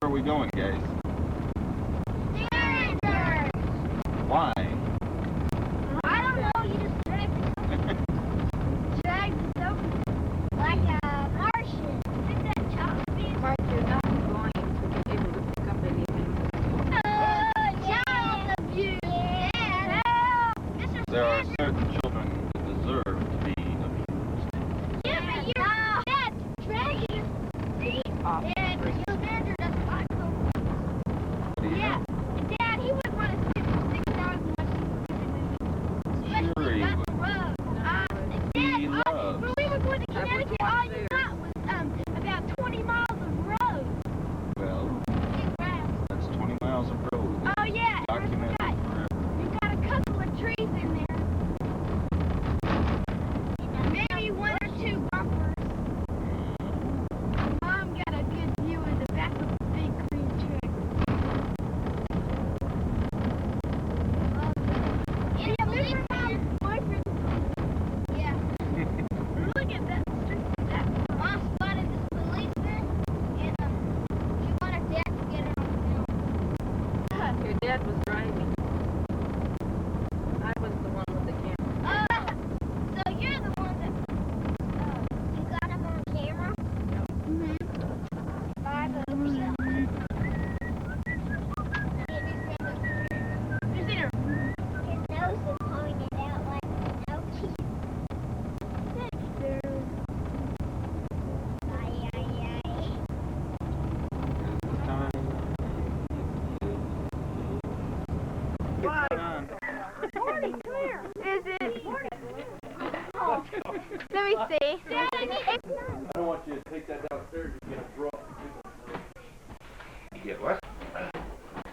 are we going, guys? Why? I don't know, you just dragged it over like a Martian. Isn't that choppy? Mark, you're not going to be able to pick up anything. Child abuse. Yeah. Mr. There are Sanders. certain children that deserve to be abused. Yeah, but you're dead. Dragging his feet. Off. And Mr. Sanders doesn't like them. What do you Yeah. know? And Dad, he wouldn't want to sit for 6 hours and watch Sure especially he that would. road. Dad, He loves. when we were going to Connecticut, all you got was about 20 miles of road. Well, that's 20 miles of road. Oh yeah, and I Documented forgot, forever. you got a couple of trees in there. Maybe 1 or 2 bumpers. Mom got a good view of the back of the big green truck. Yeah, remember how boyfriend? Yeah. Look at that street. That Mom spotted this policeman, and she wanted Dad to get her on film. Your dad was driving. I was the one with the camera. So you're the one that you got him on camera? Mm-hmm. His nose is pointed out like no teeth. Dexter. Ay, ay, ay. It's time. Why? Come on. Morty, come here. Is it? Oh. Let me see. Daddy, I don't want you to take that downstairs and get a drop. You get what?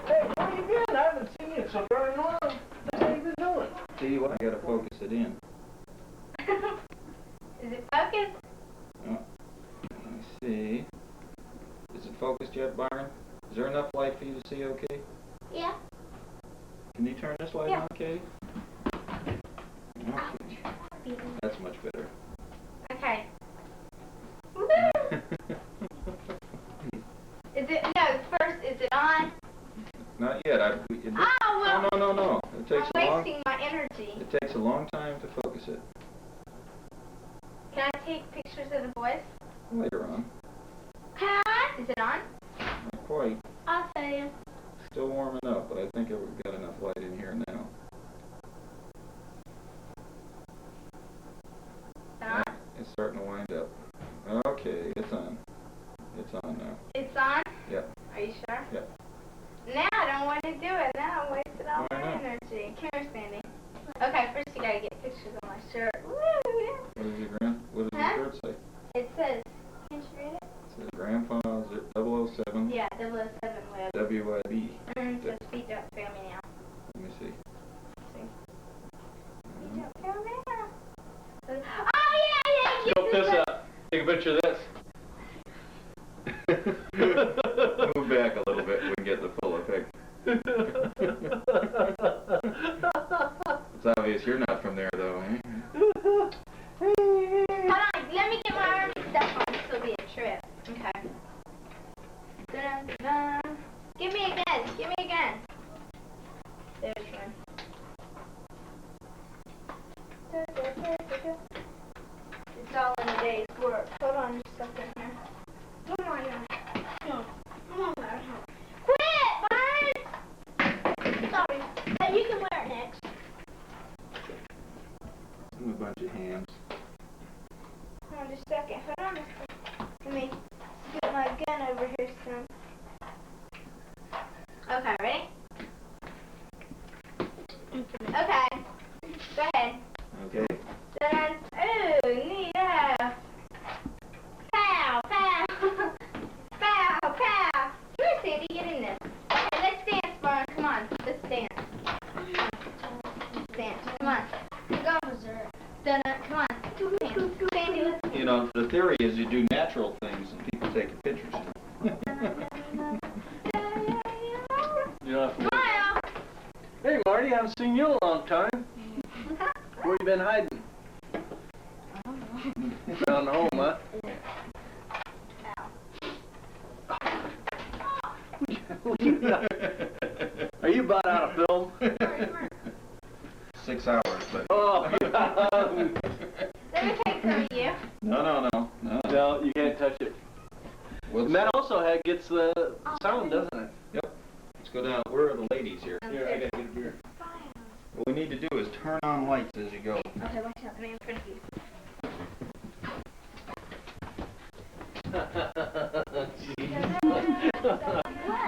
Hey, where you been? I haven't seen you so darn long. What have you been doing? Tell you what, I gotta focus it in. Is it focused? Let me see. Is it focused yet, Byron? Is there enough light for you to see okay? Yeah. Can you turn this light Yeah. on, okay? Okay. That's much better. Okay. Is it, no, first, is it on? Not yet. Oh, well, No. It takes I'm a long. wasting my energy. It takes a long time to focus it. Can I take pictures of the boys? Later on. Can I? Is it on? Not quite. I'll tell you. Still warming up, but I think we've got enough light in here now. On? It's starting to wind up. Okay, it's on. It's on now. It's on? Yep. Are you sure? Yep. Now I don't want to do it. Now I'm wasting all Why my not? energy. Come here, Sandy. Okay, first you gotta get pictures of my shirt. Woo, yeah. What does your Huh? shirt say? It says, can you read it? It says Grandpa 007 Yeah, 007 web. WIB. It says feet don't fail me now. Let me see. Feet don't fail me now. Oh yeah, Scope this up. Take a picture of this. Move back a little bit, we can get the full effect. It's obvious you're not from there, though, eh? Hold on, let me get my army stuff on. This will be a trip. Okay. Dun-dun-dun. Give me a gun. Give me a gun. There's one. It's all in a day's work. Hold on just a second here. Come on now. No. Come on now. Quit, Byron! Sorry. Hey, you can wear it next. And a bunch of hams. Hold on just a second. Hold on just a second. Let me get my gun over here some. Okay, ready? Okay. Go ahead. Okay. Dun. Ooh, neat. Pow, pow. Pow, pow. Come here, Sandy. Get in this. Okay, let's dance, Barn. Come on. Let's dance. Let's dance. Come on. Go. Dun. Come on. Sandy, let's You know, the theory is you do natural things and people take your pictures. You don't have to wait. smile. Hey, Marty, I haven't seen you in a long time. Where you been hiding? Down home, huh? Are you about out of film? 6 hours, but. Oh, Let me take some of you. No. no, you can't touch it. We'll And that also gets the sound, doesn't it? Yep. Let's go down. Where are the ladies here? Here, I gotta get a beer. What we need to do is turn on lights as you go. Okay, watch out. I'm in front of you.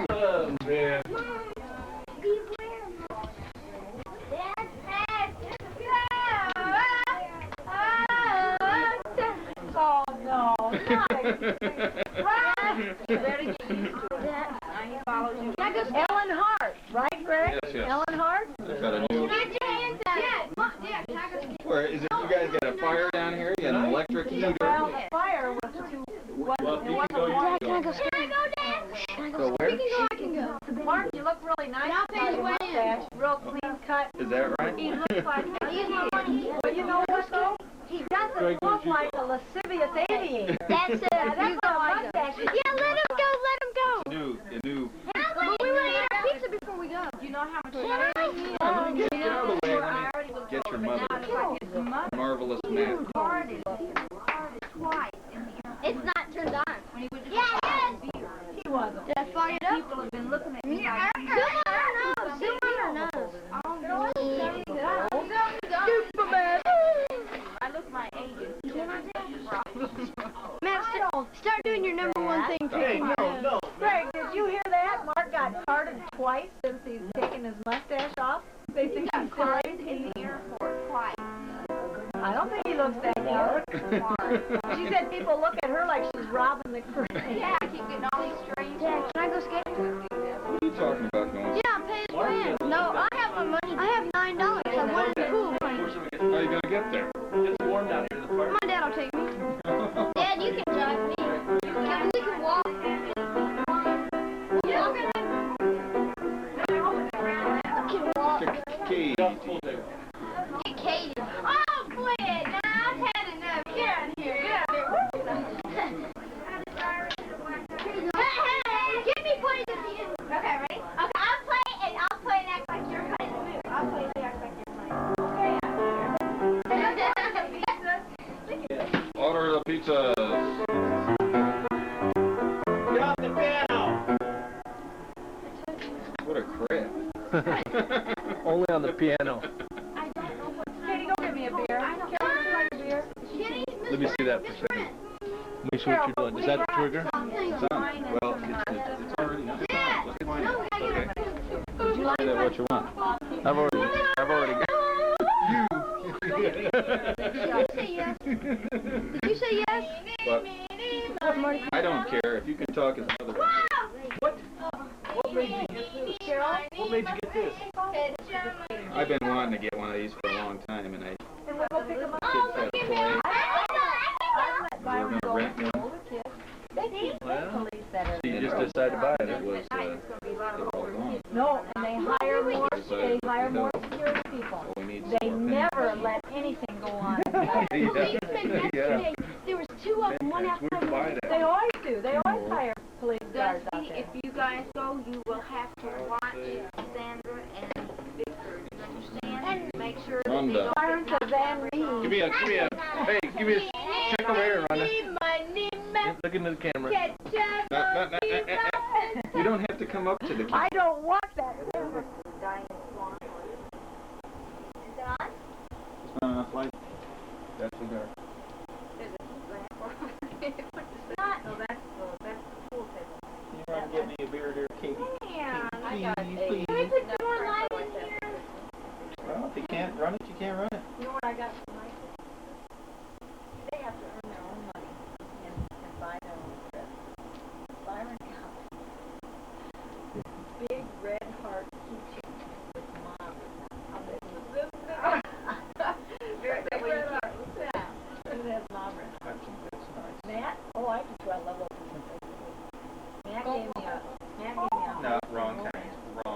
Oh, man. Oh no, not Better get used to it. Now he follows you. Ellen Hart, right, Greg? Yes. Ellen Hart? I've got a new. Put your hands up. Yeah, can I go get Where is it? You guys got a fire down here? You got an electric heater? Well, the fire was too. Well, if you can go, you Dad, can go. Can I go dance? Go where? I can go. Mark, you look really nice. Now pay Your his way in. mustache, real clean cut. Is that right? He looks like I'll use my money. Well, you know what though? He doesn't look like a lascivious aviator. That's it. That's a mustache. Yeah, let him go. Let him go. The new. But we want to eat our pizza before we go. You know how much Can I? Let me get out of the way. Let me get your mother. Marvelous map. It's not turned on. Yeah, it is. he wasn't. Did I fire it up? People have been looking at me Zoom like, on her nose. Zoom on her nose. Superman. I look my age. Matt, start doing your number one thing. Hey, no. Greg, did you hear that? Mark got carded twice since he's taken his mustache off. They think he's still 18. I don't think he looks that young. She said people look at her like she's robbing the crew. Yeah, I keep getting all these strings. Dad, can I go skating? What are you talking about going? Yeah, I'm paying his way in. No, I have my money. I have $9. I went in the pool. How are you gonna get there? It's warm down here in the park. My dad will take me. Dad, you can drive me. Yeah, we can walk. Yeah, okay. I can walk. Katie. Get Katie. Oh, quit it. Now I've had enough. Get out of here. Get out of here. Hey, give me plays at the end. Okay, ready? Okay, I'll play and act like you're playing the move. I'll play and act like you're playing. Okay. Order the pizzas. Get off the piano. What a crap. Only on the piano. Katie, go get me a beer. Carol, would you like a beer? Let me see that for a second. Let me see what you're doing. Is that the trigger? It's on. Well, it's already on. Let's find No, it. we gotta get Okay. it. Would you like Say that what you want. I've already got Did you say yes? Did you say yes? But I don't care. If you can talk, it's another one. What made you get this? Carol? What made you get this? I've been wanting to get one of these for a long time, and I And we'll go pick them up. kids had a toy. I let We're Byron gonna go rent with the one. older kids. They keep Well, police better. You just decided to buy it. It was they're all gone. No, and they hire more security people. So we need They some more never pins. let anything go on. Policemen yesterday, there was two of them, one Where'd outside you buy one. that? They always do. They always hire police guards out Dusty, there. if you guys go, you will have to watch Sandra and Victor. You understand? Make sure that they Rhonda. don't Byron get says knocked Anne out. Reed. Give me a, check over here, Rhonda. Look into the camera. You don't have to come up to the camera. I don't want that. It's not enough light. That's the dark. No, that's the pool table. You want to get me a beer there, Katie? Man, I got Please, Can we put some more light in here? Well, if you can't run it, you can't run it. You know what I got from my They have to earn their own money and buy their own trip. Byron got this big red heart keychain with mom. This big red heart. What's that? It has mom written on it. That's nice. Matt? Oh, I can try love those. Matt gave me a. No, wrong kind. Wrong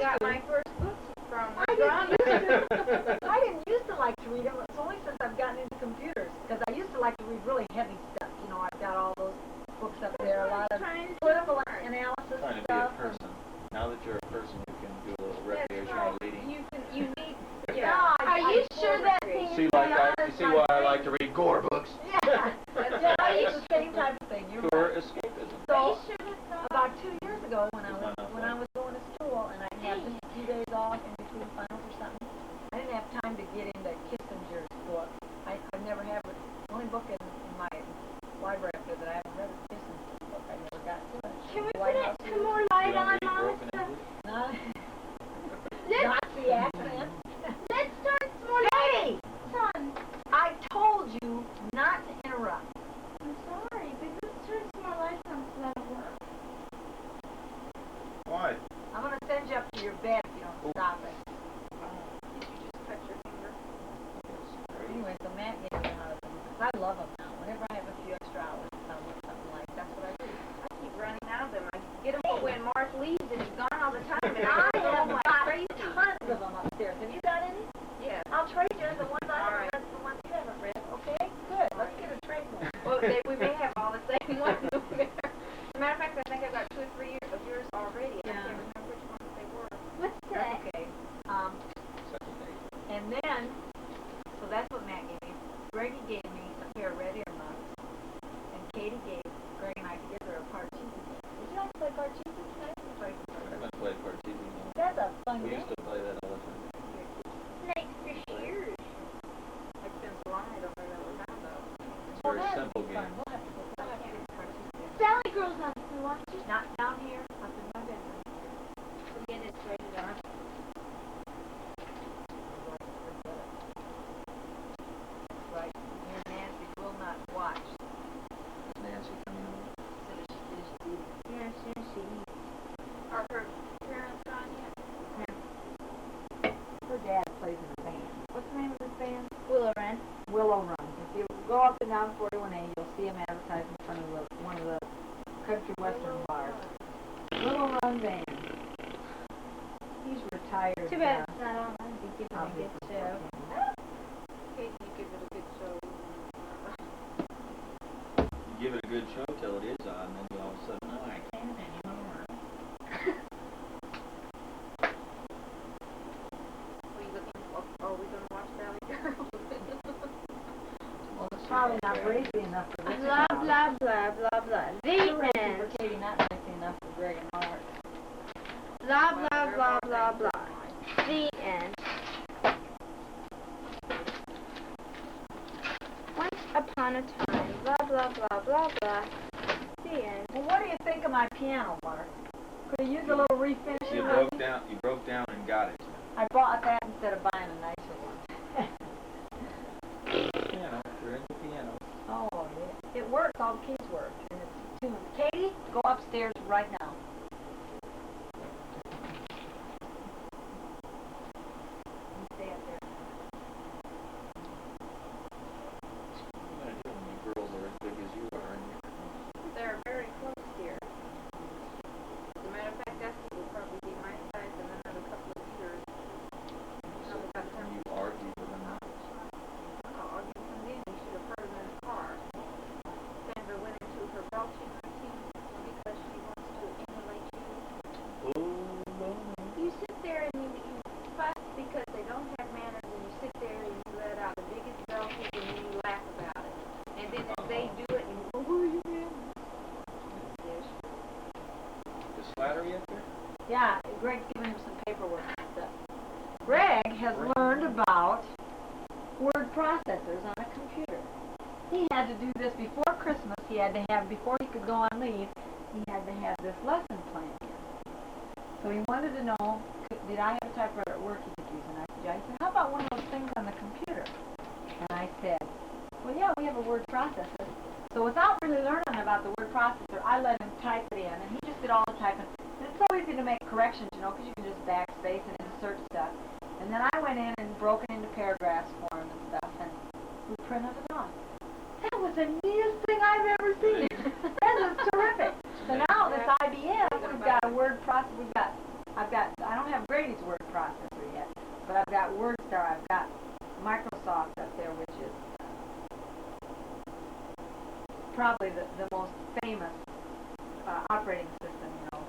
got to. my first books from I didn't used to. I I didn't used to like to read them. It's only since I've gotten into computers. Because I used to like to read really heavy stuff. You know, I've got all those books up there, a lot of political analysis Trying to be stuff. a person. Now that you're a person, you can do a little recreational reading. You need, Yeah. Are you sure that thing See, is like not you see why I like to read gore books. Yeah. Yeah, it's the same type of thing. You're Gore right. escapism. Are you So, sure that's not? about 2 years ago when It's not I was going to school and I had just a few days off in between finals or something, I didn't have time to get into Kissinger's book. I've never had it. The only book in my library up there that I haven't read is Kissinger's book. I never got to it. Can we White put House some more light You don't on read Mama? broken English? Not, Let's, Nazi accent. let's start some more light. Son, I told you not to interrupt. I'm sorry, but let's turn some more lights on so that'll work. Why? I'm going to send you up to your bed if you don't stop it. did you just cut your finger? Anyway, so Matt gave me how to do this. I love them now. Whenever I have a few extra hours, I'll look something like that's what I do. I keep running out of them. I get them for when Mark leaves and he's gone all the time. And I I throw have them like got crazy. tons of them upstairs. Have you got any? Yeah. I'll trade you the ones I All haven't right. read, the ones you haven't read. Okay? Good. Let's get a trade going. Well, we may have all the same ones over there. As a matter of fact, I think I've got 2 or 3 years of yours already. I Yeah. can't remember which ones they were. What's That's that? okay. Second date. And then, so that's what Matt gave me. Greggy gave me a pair of red earmuffs. And Katie gave Greg and I together a Parcheesi game. Would you like to play Parcheesi tonight? We'll play some I Parcheesi. haven't played Parcheesi in a while. That's a fun We game. used to play that all the time. Snakes for shears. It's been so long, I don't remember how though. It's a Well, very that'd simple be game. fun. We'll have to get Parcheesi. Sally Girl's not gonna watch it. Not down here, up in my bedroom. We'll get it traded on. Right. Me and Nancy will not watch. Nancy coming over. Yes, yes, she is. Are her parents gone yet? Her dad plays in a band. What's the name of this band? Willow Wren. Willow Run. If you go up and down 41A, you'll see him advertised in front of one of the country western bars. Willow Run Band. He's retired. Too bad it's not on. I'd be giving a good show. Katie, you give it a good show. You give it a good show till it is on, and then you all of a sudden, oh, I can't anymore. Are we looking? Are we gonna watch Valley Girl? Well, it's probably not crazy enough for this. Blah, blah, blah, blah, blah. The For end. Katie, not crazy enough for Greg and Mark. Blah, blah, blah, blah, blah. The end. Once upon a time. Blah, blah, blah, blah, blah. The end. Well, what do you think of my piano, Mark? Could have used a little refinishing. You broke down and got it. I bought that instead of buying a nicer one. Piano, you're into piano. Oh, yeah. It works. All the keys work. And it's tuned. Katie, go upstairs right now. You stay up there. What are you gonna do when the girls are as big as you are and you're They're very close here. As a matter of fact, Esty will probably be my size in another couple of years. so when you argue with them. Oh, you can leave. You should have heard him in the car. Sandra went into her belching routine because she wants to emulate you. Oh, You sit there and you fuss because they don't have manners, and you sit there and you let out the biggest belches and then you laugh about it. And then if they do it, and you go, "What are you doing?" Yes. is Slattery up there? Yeah, Greg's giving him some paperwork and stuff. Greg has learned about word processors on a computer. He had to do this before Christmas. He had to have, before he could go on leave, he had to have this lesson plan. So he wanted to know, did I have a typewriter at work he could use? And I said, yeah. He said, how about one of those things on the computer? And I said, well, yeah, we have a word processor. So without really learning about the word processor, I let him type it in, and he just did all the typing. And it's so easy to make corrections, you know, because you can just backspace and insert stuff. And then I went in and broke it into paragraphs for him and stuff, and we printed it off. That was the neatest thing I've ever seen. That was terrific. So now this IBM, we've got a word processor. We've got I don't have Grady's word processor yet, but I've got WordStar, I've got Microsoft up there, which is probably the most famous operating system, you know,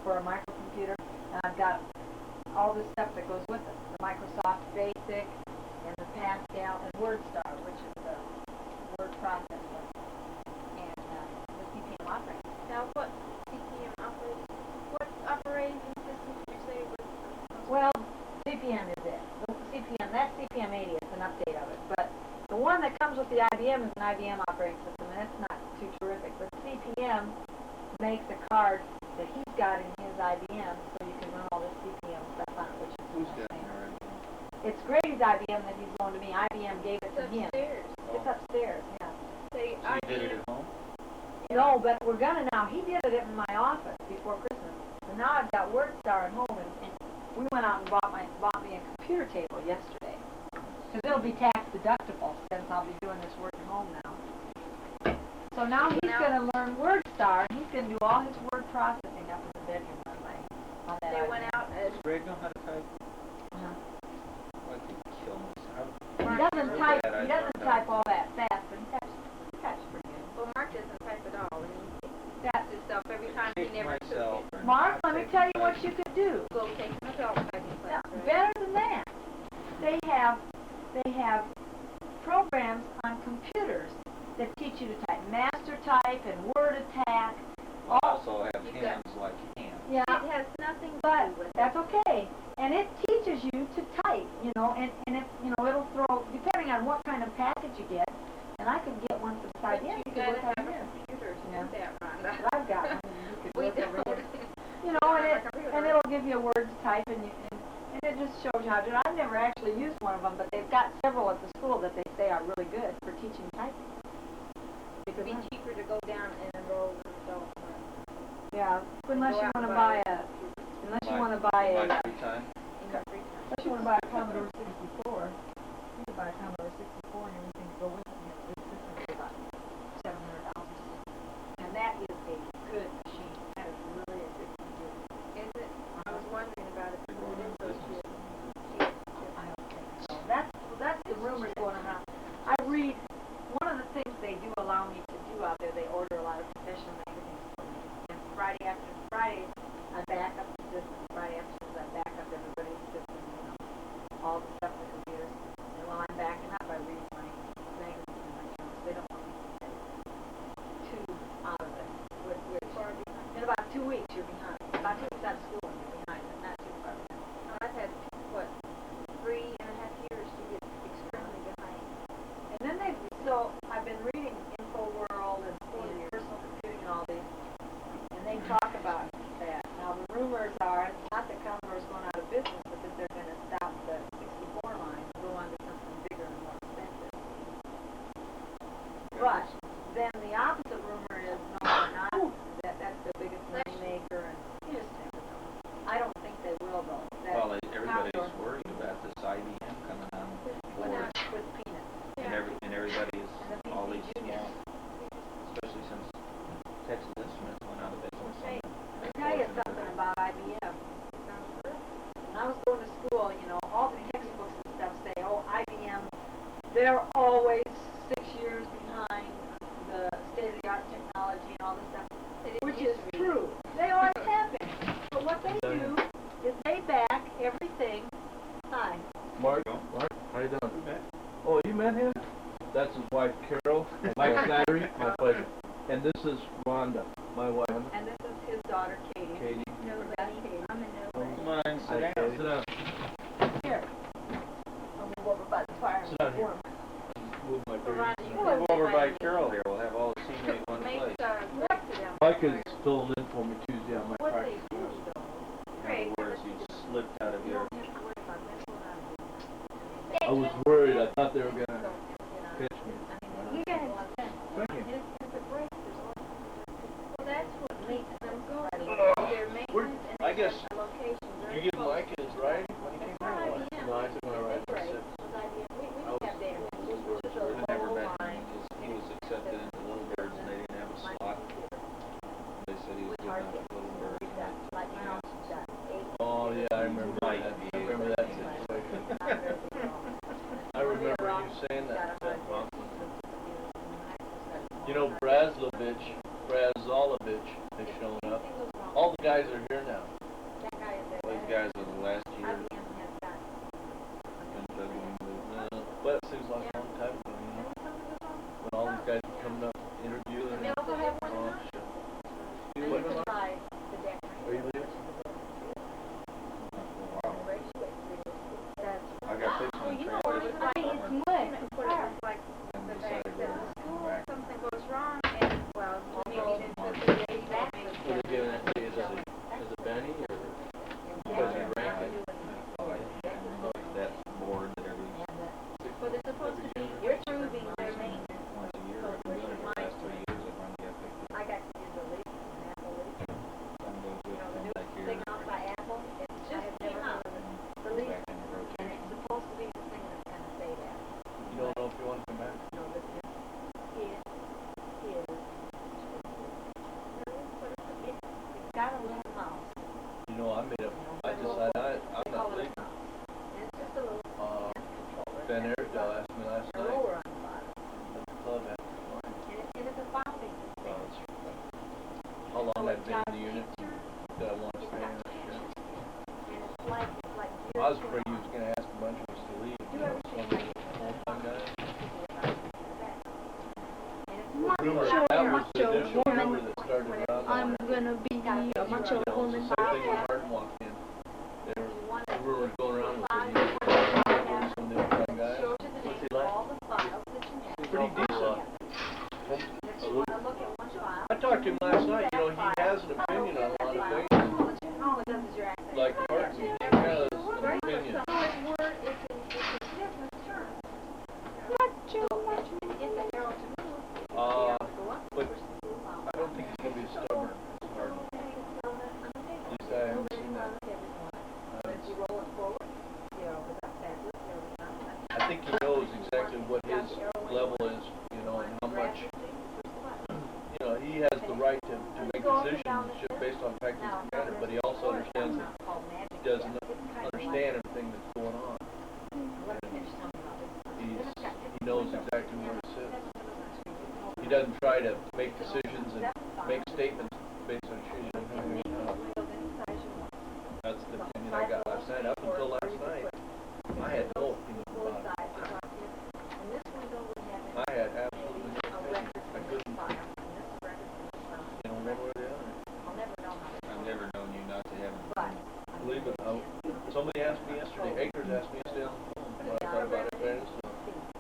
for a microcomputer. And I've got all the stuff that goes with it, the Microsoft Basic and the Pascal and WordStar, which is the word processor, and the CPM operating. Now, what operating system did you say was? Well, CPM is it. That's CPM 80. It's an update of it. But the one that comes with the IBM is an IBM operating system, and it's not too terrific. But CPM makes a card that he's got in his IBM, so you can run all this CPM stuff on it, which is Who's got insane. your idea? It's Grady's IBM that he's loaned to me. IBM gave it It's to him. upstairs. It's upstairs, yeah. Say, So you did it at home? No, but we're gonna now. He did it in my office before Christmas. And now I've got WordStar at home, and we went out and bought me a computer table yesterday. Because it'll be tax deductible since I'll be doing this work at home now. So now he's gonna learn WordStar, and he's gonna do all his word processing up in the bedroom on that They IBM. went out and Does Greg know how to type? Uh-huh. I could kill myself. He doesn't Really type. bad, I He doesn't learned how. type all that fast, but he types pretty good. well, Mark doesn't type at all. And he That, his stuff every time he Kick never took myself it. or Mark, not let me taking tell you what type. you could do. Go take an adult typing No, class. right? better than that. They have programs on computers that teach you to type master type and word attack. I also have You got- hands like hands. Yeah, It has nothing to but do with it. that's okay. And it teaches you to type, you know, and it, you know, it'll throw, depending on what kind of package you get, and I could get one for the But side. Yeah, you you could gotta work have on a here. computer to Yeah. do that, Rhonda. But I've got one, and you could We work over don't. here. You know, and it'll give you a word to type, and it just shows you how to do it. I've never actually used one of them, but they've got several at the school that they say are really good for teaching typing. It'd be cheaper to go down and enroll in adult class. Yeah, unless Go you out want to and buy buy a, unless you want to buy a, My free time? in your free time. unless you want to buy a Commodore 64. You could buy a Commodore 64 and everything to go with it. And it's a good system for about $700. And that is a good machine. That is really a good computer. Is it? I was wondering about it. You're going It is on so business. cheap. I don't think so. That's the rumors going around. I read, one of the things they do allow me to do out there, they order a lot of professional magazines for me. And Friday, I back up the system. Friday afternoons, I back up everybody's system, you know, all the stuff in the computers. And while I'm backing up, I read my magazines and my journals. They don't want me to get too out of it. In about 2 weeks, you're behind. About 2 weeks out of school, and you're behind, but not too far behind. I've had, what, 3.5 years to get extremely behind. And then I've been reading InfoWorld and Personal Computing and all these, and they talk about that. Now the rumors are, it's not that Commodore's going out of business, but that they're going to stop the 64 line and go on to something bigger and more expensive. But then the opposite rumor is, no, they're not. That's the biggest money maker, and you just never know. I don't think they will though. Well, everybody's worried about this IBM coming on Went board. out with peanuts. And everybody's, And the all PC these Juniors. small, especially since Texas Instruments went out of business. Hey, let me tell you something about IBM. When I was going to school, you know, all the textbooks and stuff say, oh, IBM, they're always 6 years behind the state-of-the-art technology and all this stuff, which is true. They always have been. But what they do is they back everything. Hi. Mark, how you doing? Oh, you met him? That's his wife, Carol. Mike Slattery, my pleasure. And this is Rhonda, my wife. And this is his daughter, Katie. Katie. Katie. I'm in no way. Come on, sit Hi, down. Katie. Sit down. Here. I'll move over by the fire. Sit down here. Move my So, baby. Rhonda, you Come can over by find me. Carol here, we'll have all the scenery in one Make, place. back to them. Mike is filling in for me Tuesday on my What they practice do, course. though. In Great. other words, you slipped out of You your, don't have to worry about mental health. I was worried. I thought they were going to So, you know, catch me. you guys, Thank you. if it breaks, there's always Well, that's what makes them go. Their Where- maintenance and I their guess locations are You give close. Mike his ride when he came here? or what? IBM. No, I took my ride for 6. We didn't have data. This is I a never low met him line. because he was accepted into Little Birds and they didn't have a slot. They said he was good enough for Little Birds. Like, you know, You know, Brazolovich has shown up. All the guys are here now. That guy is there. Those guys are the last year. IBM has got. But it seems like a long time ago, you know, when all these guys are coming up, interviewing. Did they also have one Oh, now? shit. And You you leaving, can Mark? buy the deck. Are you leaving? That's I got pictures Well, on you the know trailer. what it was like? It's What wood. it was like And the decided fact to that go in school, back. something goes wrong, and, well, maybe then the lady back was Were they giving it to you as a Benny or because you rank it? That board that every but it's supposed to be improving their maintenance. once a year, I've been doing it for the last 3 years. I run the epic. I got to use the leaf, an Apple leaf. Son goes with You know, the me new back here. thing off by Apple. It's Just I have came never out. heard of it. The Go leaf, back in the and rotation. it's supposed to be the thing that's gonna say that. You don't know if you want to come back? No, but this it's got a little mouse. You know, I decided I'm not leaving. And it's just a little controller. Ben Airedale asked me last A night roller on the bottom. at the club after mine. And it's a bopping thing. How long I've been in the unit that I want to stay in. And it's like I was afraid he was going to ask a bunch of us to leave. You know, some of the full-time guys. Rumor, that was the initial rumor that started around. I'm gonna be a macho woman. Same thing when Martin walked in. There was the rumors going around that he was some new young guys. Show to the What's he neighbor like? all the files that you have. He's pretty decent. If you wanna look at one file, I talked to him last night. You know, he has an opinion on a lot of things. all it does is your accent. Like Martin, he has an opinion. So it's word, it's a business term. Macho, macho. It's a arrow to move. But I don't think he's going to be stubborn. Martin. At least I haven't seen that. If you roll it forward, zero was up backwards, zero was not backwards. I think he knows exactly what his level is, you know, and how much, you know, he has the right to make decisions just based on fact he's commander, but he also understands that he doesn't understand everything that's going on. He knows exactly where to sit. He doesn't try to make decisions and make statements based on shit he doesn't know. That's the opinion I got last night. Up until last night, I had no opinion about it. I had absolutely no opinion. I couldn't, you know, one way or the other. I've never known you not to have an opinion. Believe it, somebody asked me yesterday, Akers asked me yesterday on the phone, what I thought about it.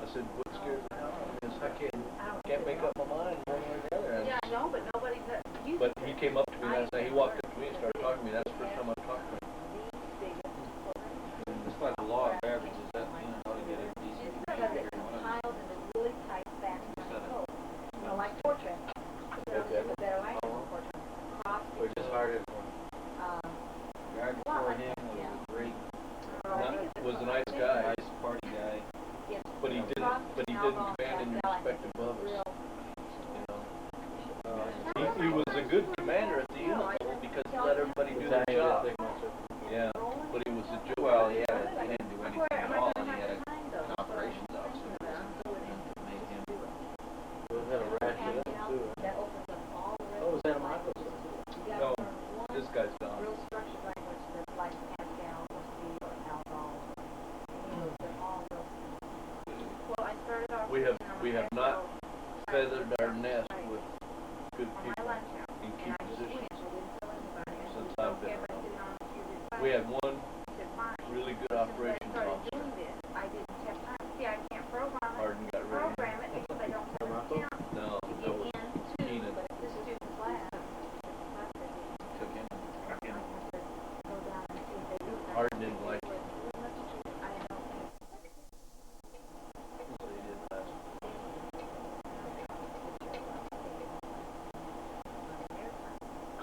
I said, what scares me now is I can't make up my mind one way or the other. Yeah, I know, but nobody that you. But he came up to me last night, he walked up to me and started talking to me. That's the first time I talked to him. It's like the law of averages. That you know how to get a decent Because figure. it's One of tiled in a really tight fashion, you know, like portrait. Okay. It's a better like portrait. Cross. Which is harder for him. Um, The guy before him was a great, Was a nice guy, nice party guy. but he didn't command any respect above us, you know. He was a good commander at the unit level because he let everybody do their job. Yeah, but he was a joke. Well, he didn't do anything at all, and he had an operations officer that made him. that opens up all the rest. was that a You gotta No, learn one this guy's gone. real structured language that's like Pascal or C or Algol. They're all real. Well, I started off. We have not feathered our nest with good On my people lunch hour. in key And I just positions went, I didn't tell anybody. I since said, I've been "Okay, if I around. sit down and you decide." We had one I said, "Fine." really good Since I operations started officer. doing this, I didn't have time. See, I can't program it. Hardin got rid of him. Program it because I don't have an account No, to that get was into Keenan. the student class. Took him. Hardin didn't like it. I didn't know. So he did last.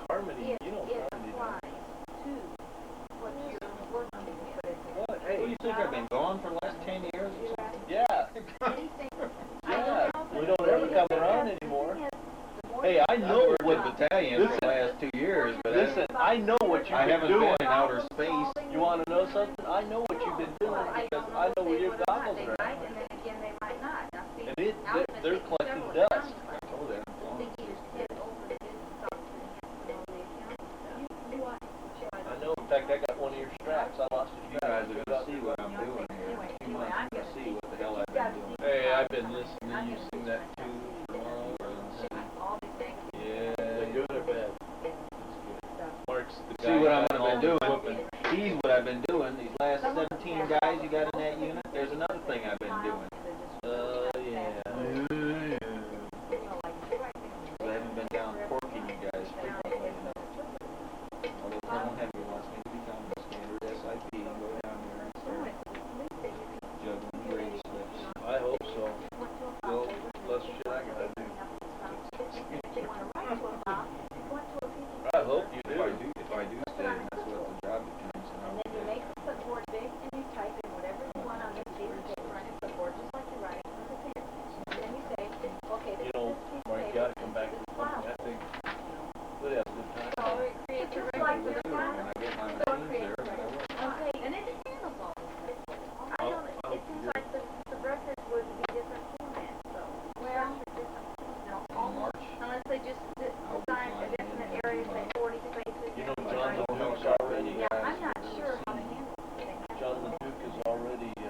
Carmody, you know It Carmody. applies to what you're working with. What? Hey, Hey, you think I've been gone for the last 10 years or something? yeah, Anything. yeah. We don't ever come around anymore. Hey, I know With what. battalions for the last 2 years, but Listen, I know what you've I been haven't doing. been in outer space. You want to know something? I know what you've been doing Well, I because don't know I if know they where your would or not. goggles They are might, at. and then again, they might not. Now, see, And Alvin they're takes collecting several dust. accounting classes. Oh, they fact, I got one of your straps. I lost You your strap. guys are gonna see what I'm doing here. In 2 months, you're gonna see what the hell I've been doing. Hey, I've been listening to you sing that tune for all All these things. Yeah. They're good or bad? Mark's the guy. See what I'm got all gonna the be equipment. doing. He's what I've been doing. These last 17 guys you got in that unit, there's another thing I've been doing. Yeah. I haven't been down porking you guys frequently enough. Although Colonel Henry wants me to become a standard SIP and go down there and start juggling grade slips. I hope so. Well, less shit I gotta do. I hope you do. If I do stay, and that's what the job becomes, and I'll And then you make the clipboard big and you type in whatever you want on this piece of paper on your clipboard, just like you're writing on the pen. And then you say, okay, You this know, is this piece of Mark, you paper. gotta come back to This is the file. company. I think we'd have a good time. So it creates a Just like record. with do. When I get my machines there, I will. Okay, And it handles all this. I don't, it seems like the records would be different formats, though. Well, No, In March, unless they just design a definite area, say 40 spaces. You know, and John like- LeDuc's already, yeah, I'm not sure how to handle it. John LeDuc is already, See,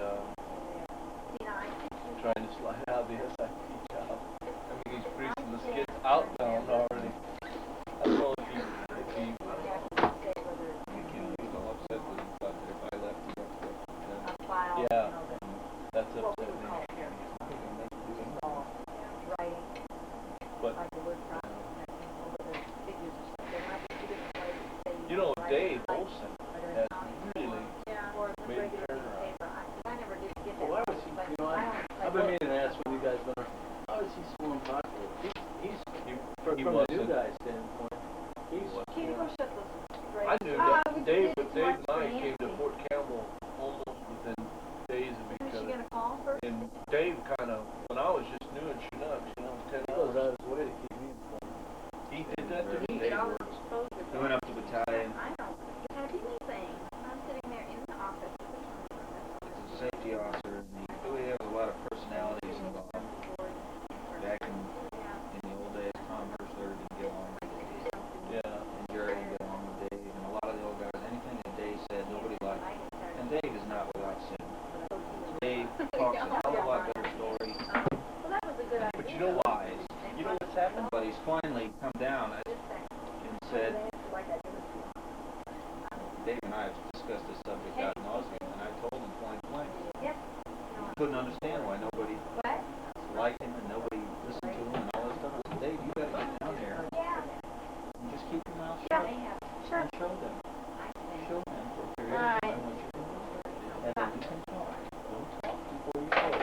now, I think you trying to slide out the SIP job. I mean, he's greasing the skids outbound already. I don't know if he, have to say whether it's you can be all upset with him, but if I left, you have to, a file, you Yeah. know, that's what we upset would me. call here, install writing, But, like the word processing, or whether figures or something. There might be two different ways to say you know, write, Dave type, Olson whether has it's counting really Yeah. or the made a regular piece of turnaround. paper. I never did get that. Well, why was he, but you know, I I, don't- I've been meaning to ask when you guys been, how is he so unpopular? He's from he the new wasn't. guy's standpoint, he's, Can you go shut those I grades? knew Oh, that we Dave did it and once for I came to Nancy. Fort Campbell almost within days of Who's each she other. gonna call first? And Dave kind of, when I was just new in Chinook, you know, 10 he goes hours, out of his way to keep me informed. he did that to me. Get all the exposure. we went up to battalion, I don't have anything. I'm sitting there in the office with the phone. as a safety officer, and he really has a lot of personalities involved. Back in the old days, Tom Hirschler didn't get along with Dave, Yeah. and Jerry didn't get along with Dave, and a lot of the old guys, anything that Dave said, nobody liked. And Dave is not without sin. Dave talks a hell of a lot better stories, Well, that was a good idea. But you know what? lies, You know what's happened? but he's finally come down and said, Like I did with you. Dave and I have discussed this subject ad nauseum, and I told him point blank. Yep. He couldn't understand why nobody What? liked him and nobody listened to him and all this stuff. I said, Dave, you gotta get down there and just keep your mouth shut They have. and show them. Show them for a period of time what you're doing. And then you can talk. Don't talk before you talk.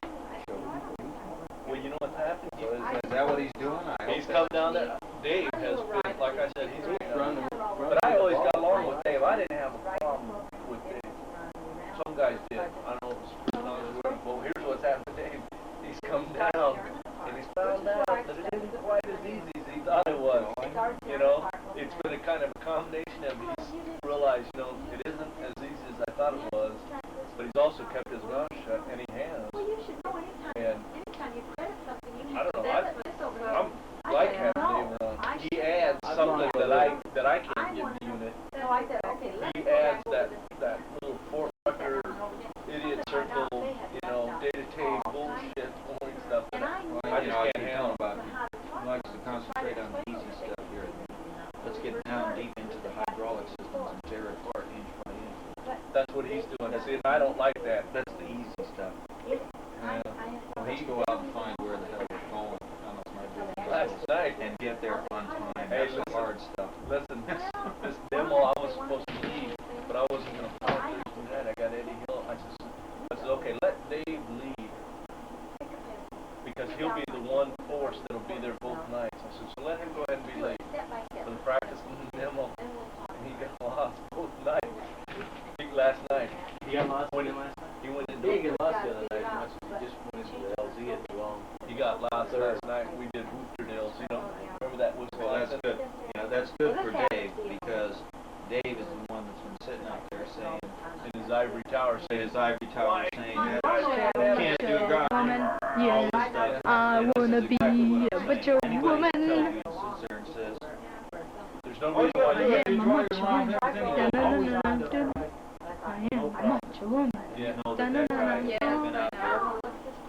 Show before you talk. Well, you know what's happened? So is that what he's doing? I hope He's that's come down there. Dave has been, like I said, he's been Running, But I always got along with Dave. I didn't have a problem with Dave. Some guys did. I don't know if it's personality or whatever, but here's what's happened to Dave. He's come down and he's found out that it isn't quite as easy as he thought it was. You know, it's been a kind of a combination of he's realized, you know, it isn't as easy as I thought it was, but he's also kept his mouth shut, and he has. Well, you should know anytime, And anytime you credit something, you I don't know, that's this over there. I'm like having Dave around. He adds something that I can't give the unit. So I said, okay, let's He go adds back over that little four-fucker, idiot circle, you know, day-to-day bullshit, boring stuff. And I knew Well, I you just know, I can't keep handle telling it. about he likes to concentrate on the easy stuff here. Let's get down deep into the hydraulic systems and tear it apart inch by inch. That's what he's doing. See, and I don't like that. That's the easy stuff. Yeah. Well, he go out and find where the hell we're going on those hydraulic Last systems night, and get there on time. Hey, That's the listen. hard stuff. listen, this demo, I was supposed to leave, but I wasn't gonna follow Thursday night. I got Eddie Hill. I said, okay, let Dave lead, because he'll be the one force that'll be there both nights. I said, so let him go ahead and be late step by step. for the practice and the demo. And he got lost both nights. Last night, He got lost when he last night? he went into He didn't get lost the other night, much as he just went into the LZ at the wrong. He got lost last night. We did Woosterdales, you know. Remember that Well, that's Wisconsin? good. You know, that's good for Dave because Dave is the one that's been sitting out there saying, In his ivory tower, in saying, his ivory tower saying that "Can't can't do God. Woman, All yes, this stuff. I And this wanna is exactly be what a I'm butcher saying. Anybody woman. that tells you and sits there and says, there's no All you reason why gotta do you is be driving around everything. I You're always am on a the macho woman. Yeah. You know that guy has been out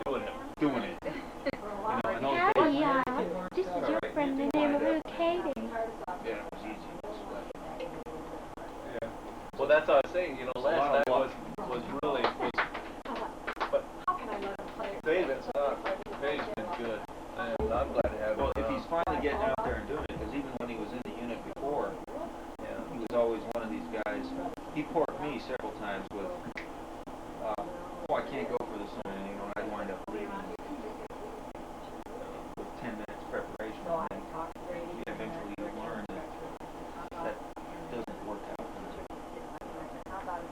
doing it. doing it. You know, and those Howdy, days, this is your friend, the neighborhood Katie. yeah, it was easy. Yeah. Well, that's what I was saying, you know, last night was really, but David's been good, and I'm glad to have him. Well, if he's finally getting out there and doing it, because even when he was in the unit before, Yeah. he was always one of these guys. He porked me several times with, oh, I can't go for this one, and, you know, I'd wind up leaving with 10 minutes preparation, and then eventually you learn that doesn't work out.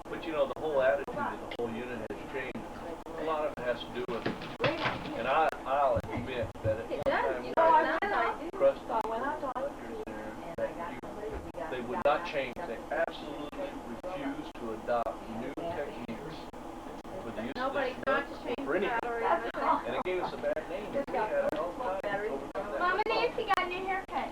But you know, the whole attitude of the whole unit has changed. A lot of it has to do with, and I'll admit that at one time we crushed the budgets there, that they would not change. They absolutely refused to adopt new techniques for the use of this milk for anything. And it gave us a bad name. We had a hard time to overcome that. Mama Nancy got a new haircut.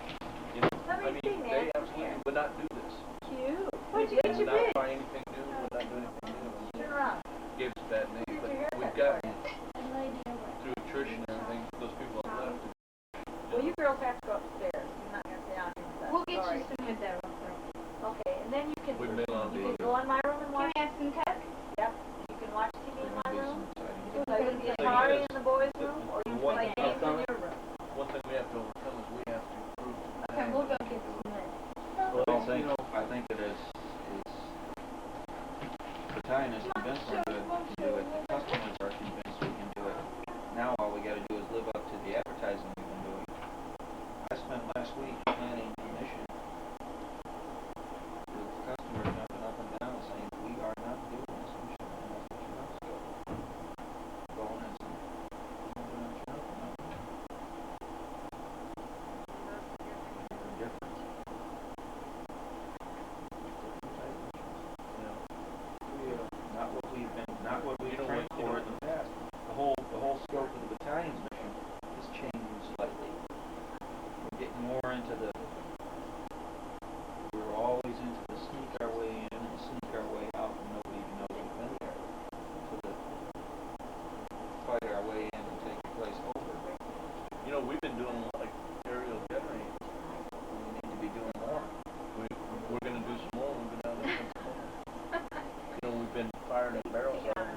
You know, I mean, they absolutely would not do this. Cute. Where'd you They get would your not bid? try anything new, would not do anything new. Turn around. Gave us a bad name, but we've gotten through attrition and everything, those people have left. Well, you girls have to go upstairs. You're not gonna stay out here and stuff. We'll get Sorry. you some of that real quick. Okay, and then you can, We've been on you can the, go in my room and Can watch. we have some Coke? Yep. You can watch TV in my room. You can Play play with the the Atari is, in the boys' room, or you can one play thing- games in your room. one thing we have to overcome is we have to prove to the Okay, we'll go get some of Well, I think that as battalion is convinced we can do it, the customers are convinced we can do it. Now all we gotta do is live up to the advertising we've been doing. I spent last week planning a mission. The customers jumping up and down saying, we are not doing this mission unless the Chinooks go. Going and saying, we're not doing Chinook, we're not doing it. They're different. Not what we've trained for in the past. The whole scope of the battalion's mission is changing slightly. We're getting more into we're always into the sneak our way in and sneak our way out and nobody even knows we've been there. To the fight our way in and take the place over. you know, we've been doing a lot of aerial generating. We need to be doing more. We're gonna do some more when we go down there. You know, we've been firing at barrels out of it.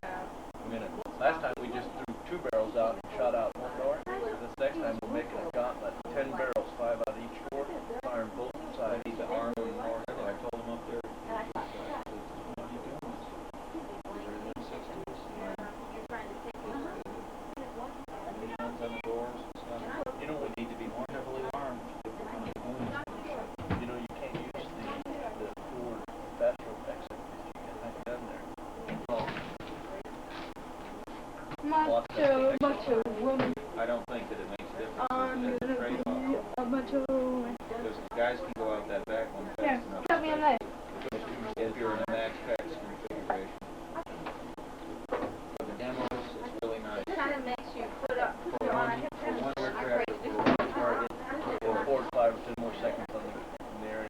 I mean, last time we just threw 2 barrels out and shot out one door. This next time we're making a gauntlet, 10 barrels, 5 out each door, firing both I sides. need to arm them more. I told them up there, what are you doing? Better than 60s. Guns on the doors and stuff. You know, we need to be more heavily armed if we're going to own this mission. You know, you can't use the Ford bathroom exit because you can't have gun there. Oh, Macho woman. I don't think that it makes a difference as a trade-off. A macho woman. Because the guys can go out that back one Here, fast enough. put me on this. If you're in a max packs configuration. For the demos, it's really nice. It kind of makes you put up. For one aircraft, for one target, or 4 to 5 or 10 more seconds on the area.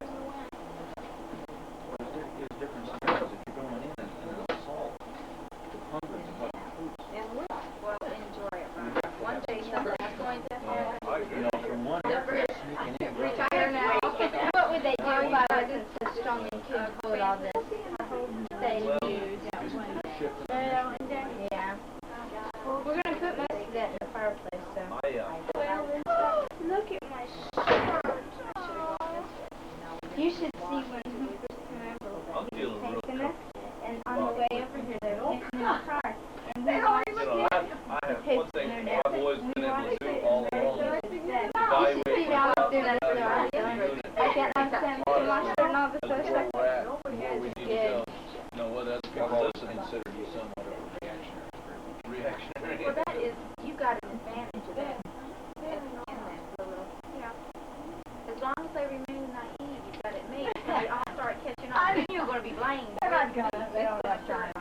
there's different scenarios. If you're going in an assault with hundreds of other troops, And we will enjoy it, right? One day somebody's going to have I agree. you know, from one aircraft sneaking in, Retire now. What would they do if I wasn't so strong and could hold all this? They use. Yeah. Well, we're gonna put most of that in the fireplace, so. Look at my shirt. You should see when I'm feeling real taking us, comfortable. and on the way over here, they were taking in the car, and we You know, I have one thing I've always been able to do all along is evaluate I can't understand my shirt and all this as other where stuff. we're at, where we need to go. You know, whether that's I've people always listening, considered you somewhat of a reactionary. reactionary. Well, that is, you got an advantage of that. As long as they remain naive, you got it made. When they all start catching on, then you're going to be blamed. They're not gonna, they don't have time.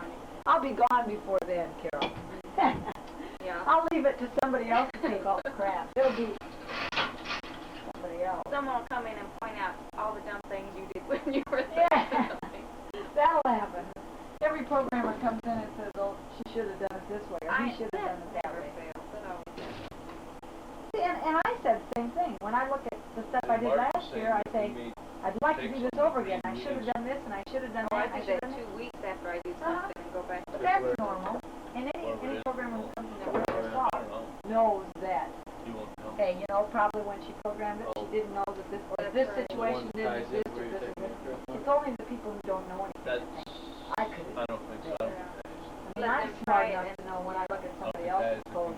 I'll be gone before then, Carol. Yeah. I'll leave it to somebody else to take all the crap. It'll be somebody else. else. Someone will come in and point out all the dumb things you did when you were Yeah. there. That'll happen. Every programmer comes in and says, oh, she should have done it this way, or he should have done it that never way. fails. That always happens. See, and I said the same thing. When I look at the stuff I did last year, I say, I'd like to do this over again. I should have done this, and I should have done Oh, I that, and I do should that have done 2 weeks after I do Uh-huh. something and go back to But it. that's normal. And any programmer who comes into work with soft knows that. You won't come. Hey, you know, probably when she programmed it, she didn't know that this, or this situation didn't exist, or this or this. It's only the people who don't know anything. That's, I couldn't. I don't think so. I don't think I mean, I'm smart enough to know when I look at somebody else's code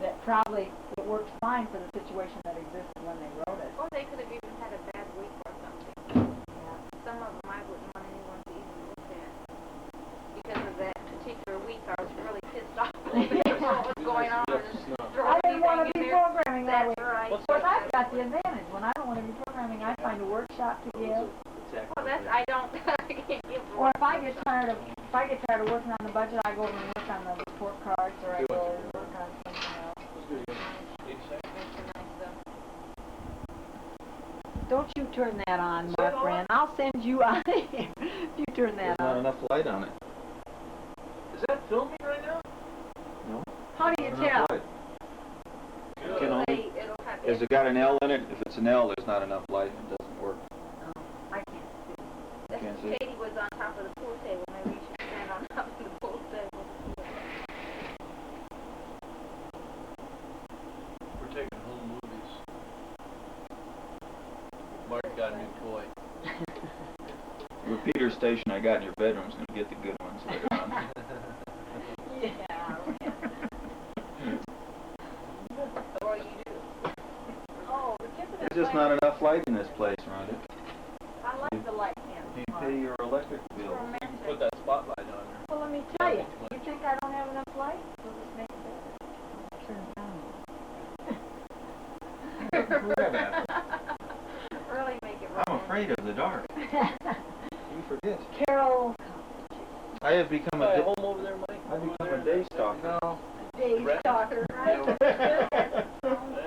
that probably it worked fine for the situation that existed when they wrote it. Or they could have even had a bad week or something. Some of them I wouldn't want anyone to even look at. Because of that particular week, I was really pissed off. I didn't know what was going on. And just throw I didn't want to anything be in there. programming that That's way. right. Of course, I've got the advantage. When I don't want to be programming, I find a workshop to give. Well, that's, I don't, I can't give Or if I get tired of working on the budget, I go over and work on the report cards, or I go over and work on something else. Don't you turn that on, Mark Brand. I'll send you out of here if you turn that There's not on. enough light on it. Is that filming right now? No. How do you Not tell? enough light. You can only, It'll have has it got an L in it? If it's an L, there's not enough light. It doesn't work. I can't see. That's Can't if see. Katie was on top of the pool table. Maybe you should stand on top of the pool table. We're taking home movies. Mark got a new toy. The repeater station I got in your bedroom is going to get the good ones later on. Yeah. Or you do. Oh, the kids in There's just not enough light in this place, Rhonda. I like the light Do cam. you pay your electric bill? Romantic. Put that spotlight on her. Well, let me tell you. You think I don't have enough light? We'll just make it better. Turn it down. Really make it I'm afraid of the dark. You forget. Carol I have become Buy a a home over there, Mike? I've become a day stalker. No. Dave Rat- Stalker, right? Yeah,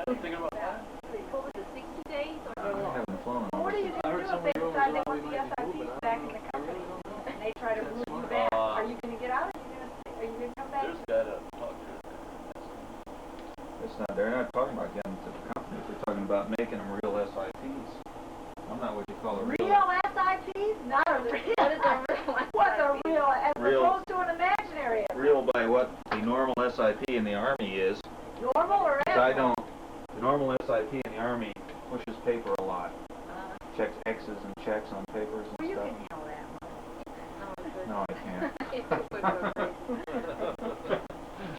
I'm thinking about that. What was it, 60 days? I haven't flown. Well, what are you going to do if they decide they want the SIPs back in the company and they try to move you back? Are you going to get out? Are you going to come back? There's gotta talk to her. It's not. They're not talking about getting to the companies. They're talking about making them real SIPs. I'm not what you call a real. Real SIPs? Not a real. What is a real What's a real, as Real. opposed to an imaginary? Real by what the normal SIP in the Army is. Normal or 'Cause I abnormal? don't. The normal SIP in the Army pushes paper a lot. Checks X's and checks on papers Well, and you stuff. can handle that. No, I can't.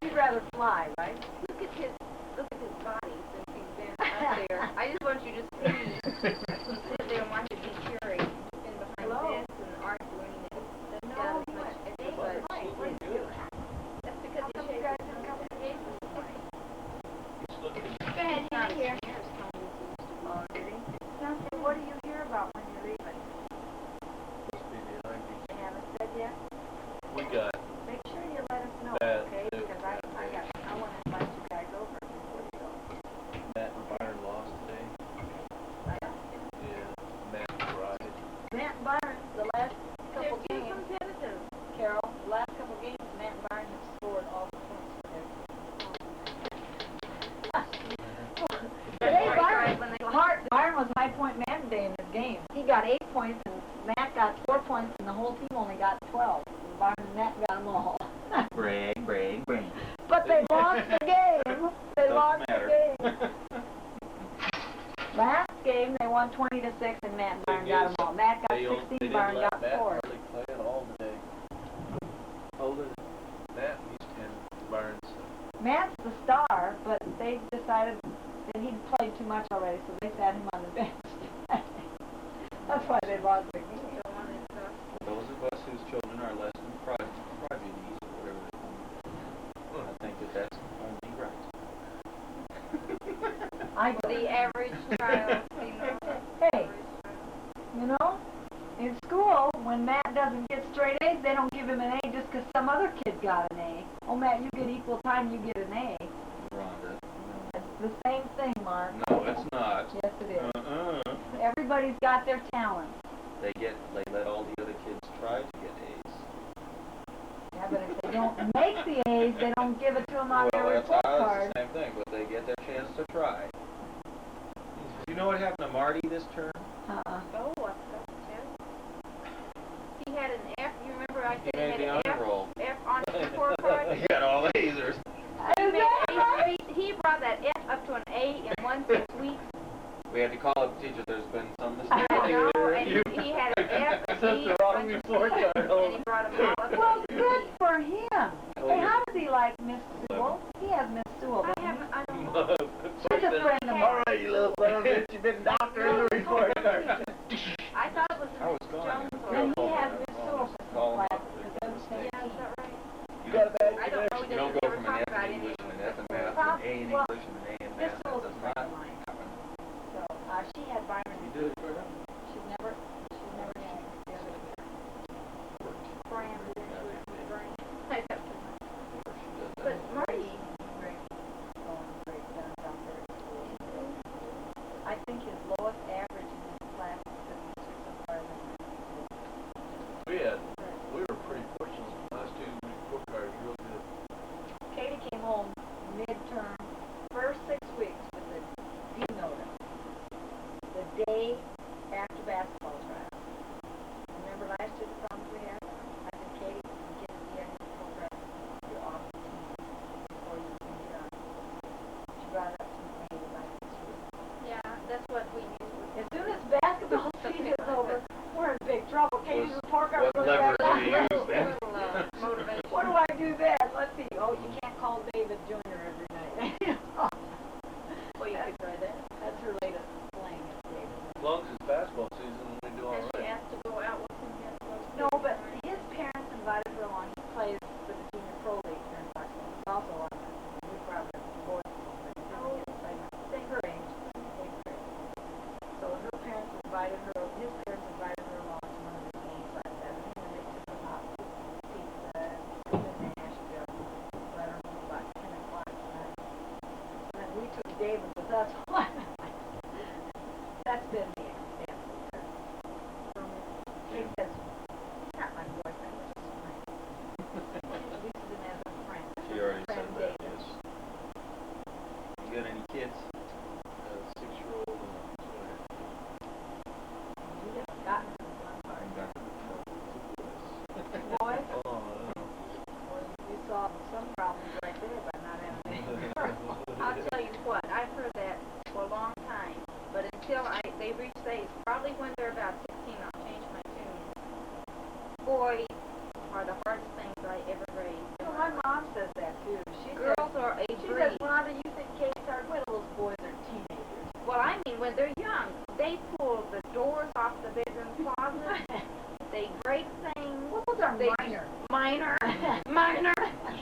You'd rather fly, right? Look at his body since he's been up there. I just want you to see. Sit there and watch it deteriorate. He's been behind Hello? this and arguing and No, got as he much went. extra Right, butt. what do you do? That's because How he come you shaved guys his didn't come to the game this morning? He's looking. Go ahead, hand it here. hair's coming loose already. Nothing. What do you hear about when you're leaving? Must be the Ivy. They haven't said yet? We got Make sure you let us know, Bad okay? too. Because I want to invite you guys over before you go. Matt and Byron lost today. Yeah, Matt cried. Matt and Byron, the last couple They're too games, competitive. Carol, the last couple games, Matt and Byron have scored all the points for their Today, Byron was high point man today in this game. He got 8 points, and Matt got 4 points, and the whole team only got 12. And Byron and Matt got them all. Brag, brag, brag. But they lost the game. They lost Doesn't the matter. game. Last game, they won 20-6, and Matt and Byron got them all. Matt got They 16, Byron didn't got let Matt 4. hardly play at all today. Older Matt, he's 10. Byron's Matt's the star, but they decided that he'd played too much already, so they sat him on the bench. That's why they lost the game. Those of us whose children are less than prodigies, or whatever they call them, I think that that's only right. I The average child, Hey, you know, in school, when Matt doesn't get straight A's, they don't give him an A just because some other kid got an A. Oh, Matt, you get equal time, you get an A. Rhonda. It's the same thing, Mark. No, it's not. Yes, it is. everybody's got their talents. They let all the other kids try to get A's. Yeah, but if they don't make the A's, they don't give it to them on their Well, report that's card. the same thing, but they get their chance to try. Do you know what happened to Marty this term? Oh, what's up, Tim? He had an F. You remember I said He he made had the an honor roll. F on his report card? He got all A's. Or... He made he brought that F up to an A in 1 6 weeks. We had to call up the teacher. There's been some mistake I know, there. and he had an F, a That's D, the a wrong bunch of report C's, card. and he brought them all up. Well, good for him. Oh, Hey, yeah. how does he like Miss Sewell? He has Miss Sewell. I doesn't he? haven't, I don't know. She's a friend of All mine. right, you little son of a bitch, you've been doctoring the report card. I thought it was I was gone. Jones And or... he has Miss Sewell for some Call him class. up. Because those things- Yeah, is that right? You got a bad I don't know. You don't go from an F in It. English and an F in math Well, and an A in well, English and an A in Miss math. That Sewell's a does friend not of mine. happen. So, she had Byron. You did it for him? She's never had the other year. Brand. She does But that. Marty, I think his lowest average in his class is 56 We were pretty fortunate. Last two report cards real good. Katie came home midterm, first 6 weeks with a D notice. The day after basketball trial. Remember last year the problems we had? I said, Katie, you get a D on your program, you're off the team before you can be done. She brought it up to me by 6 weeks. yeah, that's what we knew. As soon as basketball season is over, we're in big trouble. Katie's report card What goes lever back do you up. use then? Motivation. What do I do then? Let's see. Oh, you can't call David Jr. every night. Well, you could try that. That's her latest slang, is David. As long as it's basketball season, we do all Has she right. asked to go out with him yet? No, but his parents invited her along. He plays for the junior pro league here in Buxton. He's also on the Blue Brother boys. Oh, same her age. Same grade. So her parents invited her. His parents invited her along to one of the games like that. And then they took her out to pizza in Nashville. Let her know about 10 o'clock tonight. And then we took David with us. That's been the extent. He says, he's not my boyfriend, we're just friends. He uses him as a friend. She already said Friend that, David. yes. You got any kids? A 6-year-old and a 2.5. You haven't gotten him one I part. got in trouble. Boys, Oh, well, you solved some problems right there by not having any girls. I'll tell you what, I've heard that for a long time, but until they reach the age, probably when they're about 16, I'll change my tune. Boys are the hardest things I ever raised. Well, my mom says that too. She Girls are a says, breed. Rhonda, you think Katie's hard? Wait till those boys are teenagers. Well, I mean, when they're young, they pull the doors off the bedroom closet, they break things. Well, those are They- minor. Minor. Minor.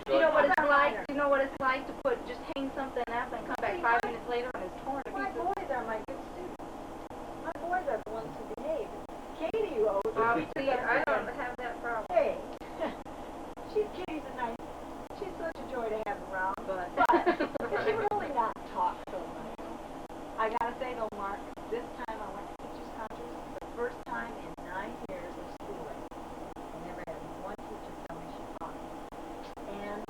You know what it's like? You know what it's like to just hang something up and come back 5 minutes later and it's torn to My pieces? boys are my good students. My boys are the ones who behave. Katie, you owe See, I don't have that problem. Hey, Katie's a nice, she's such a joy to have around, But she really not talk so much. I gotta say though, Mark, this time I went to teachers conference, the first time in 9 years of schooling. I never had one teacher tell me she talked. And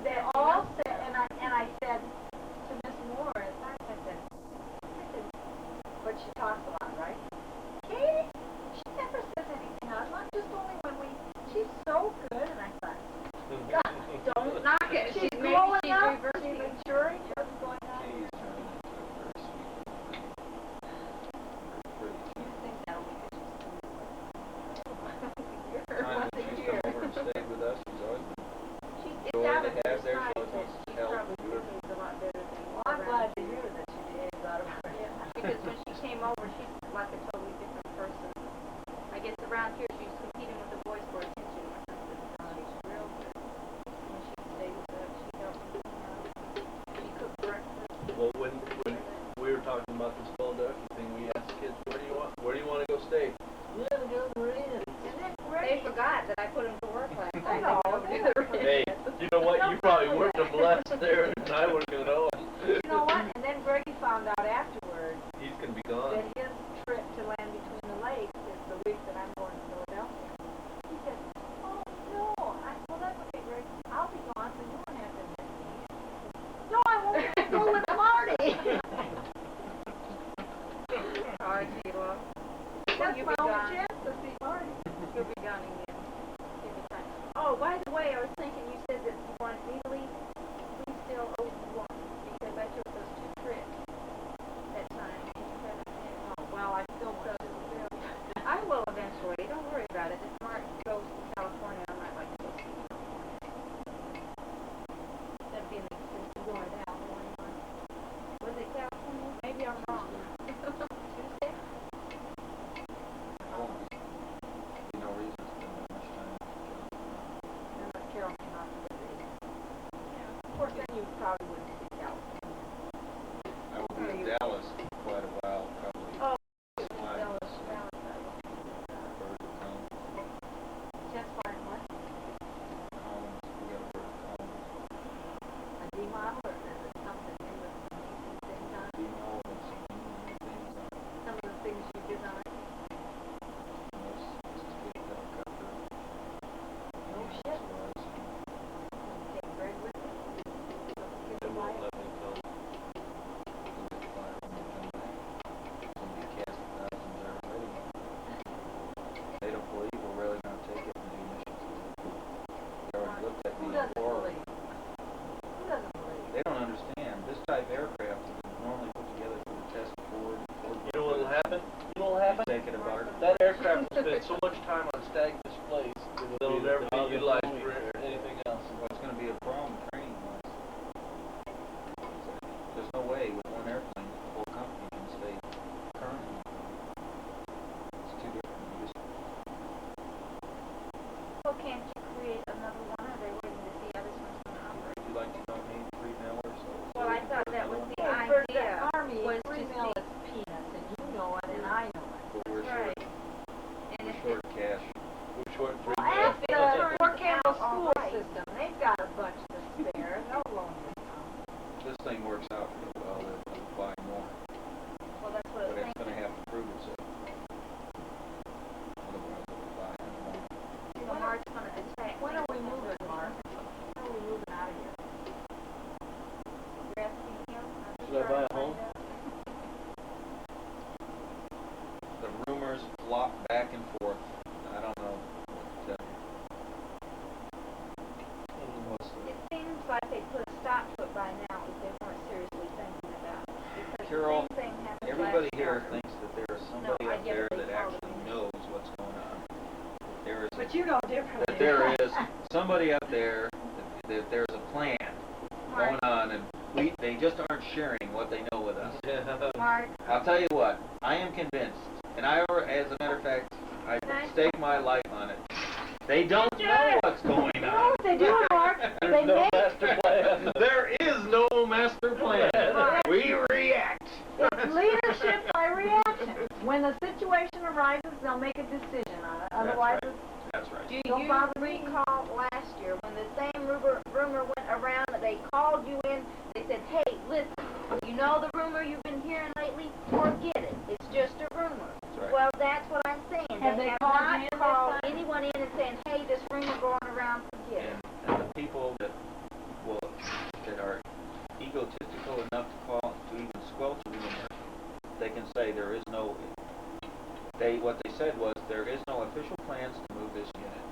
they all said, and I said to Miss Moore, at times I said, but she talks a lot, right? Katie, she never says anything out loud, just only when she's so good, and I thought, God, don't knock it. she's Maybe growing she's up, reversing. she's maturing, what's going on Katie's here? turning into a very sweet, pretty You think that'll be good? time that she's come over and stayed with us, she's always been It's joy out to of her have there. side She always that wants she to help. probably behaves a lot better than Well, I'm glad to hear that she behaves out of her. because when she came over, she's like a totally different person. I guess around here she's competing with the boys for attention. She's real good. When she stayed with us, she helped me. She cooked breakfast. well, when we were talking about this Philadelphia thing, we asked the kids, where do you want to go stay? And then They forgot that I put them to work last I night. know. Hey, you know what? You probably worked them less there than I would have known. You know what? And then Greggy found out afterward He's gonna be gone. that his counting in. Give it time. Oh, by the way, I was thinking you said that you wanted me to leave. We still owe you one because I took those 2 trips that time. Oh, well, I still could. I will eventually. Don't worry about it. If Mark goes to California, I might like to go see him. That'd be amazing since you're going to California. Was it California? Maybe I'm wrong. Tuesday? I won't be no reason to spend that much time. And let Carol come out to the base. Yeah. Of course, then you probably wouldn't see California. I will be in Dallas quite a while, probably. Oh, Fly Dallas, Bird to Collins. That's fine, what? Collins. We got a Bird to Collins. A D-model or is it something new with the same time? D-Mall and some new things on it. Some of the things you designed? Most just a big helicopter. No shit. Take Greg with you? They won't let me go. They don't believe we're really going to take it in the emissions. They already looked at Who the doesn't horror. believe? Who doesn't believe? They don't understand. This type aircraft is normally put together for the test Ford. You know what'll happen? You know what'll happen? Take it apart. That aircraft will spend so much time on stag displays, it'll never be utilized for anything else. Well, it's going to be a problem training-wise. There's no way with one airplane the whole company can stay current. It's too different. You just Well, can't you create another one? Are they waiting to see how this one's going to operate? Would you like to donate 3 mil or so? Well, I thought that was the Hey, for the idea. Army, was free to meal see- is peanuts, and you know it, and I know it. But we're Right. short, And if short cash. We're short Well, 3 ask the million. Fort Campbell All school right. system, they've got a bunch to spare, they'll loan you some. This thing works out pretty well. They'll buy more. well, that's what I But was it's going to thinking. have to prove itself. Otherwise, it'll buy it more. So Mark's going to attack. When are we moving, Mark? When are we moving out of here? You're asking him? I'm Should I buy a trying to home? find out. The rumors flop back and forth. I don't know what to tell you. What's the- It seems like they put a stop to it by now if they weren't seriously thinking about it. Because Carol, the same thing happened Everybody last here year. thinks that there is somebody I up get there what they that call it. actually knows what's going on. There is But you know differently. that there is somebody up there that there's a plan going on, and they just aren't sharing what they know with us. Mark, I'll tell you what, I am convinced, and as a matter of fact, I stake my life on it. They don't know what's going You know on. what they do, Mark? They There's no make master plan. There is no master plan. We react. it's leadership by reaction. When the situation arises, they'll make a decision on it. Otherwise, right. That's right. do Don't you bother me. recall last year when the same rumor went around that they called you in, they said, hey, listen, you know the rumor you've been hearing lately? Forget it. It's just a rumor. That's right. Well, that's what I'm saying. Have they have called not you in this called time? anyone in and saying, hey, this rumor going around, forget it. And the people that are egotistical enough to even squelch a rumor, they can say there is no. What they said was there is no official plans to move this unit.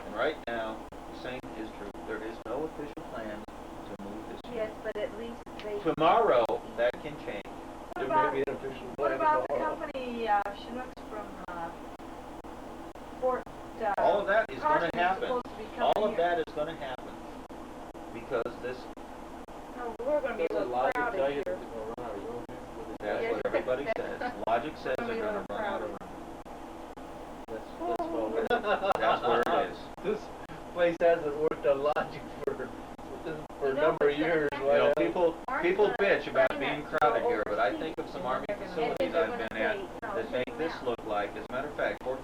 And right now, the same is true. There is no official plans to move this Yes, unit. but at least they... Tomorrow, that can change. What There about, may be an official what plan about the tomorrow. company, Chinooks from, Fort, All of that is going Carson to happen. supposed to be coming All of here. that is going to happen because this. No, we're going to be a Does little logic crowded tell you here. that they're gonna run out of room here? That's Yes. what everybody says. Logic says We're they're gonna going be to run out of room. That's well. That's where it is. This place hasn't worked on logic for a number of years. You know, people Mark's gonna bitch about explain being that crowded to here, but I oversee. think of some Army And facilities then they're I've gonna been at say, no, that check make them this out. look like, as a matter of fact, Fort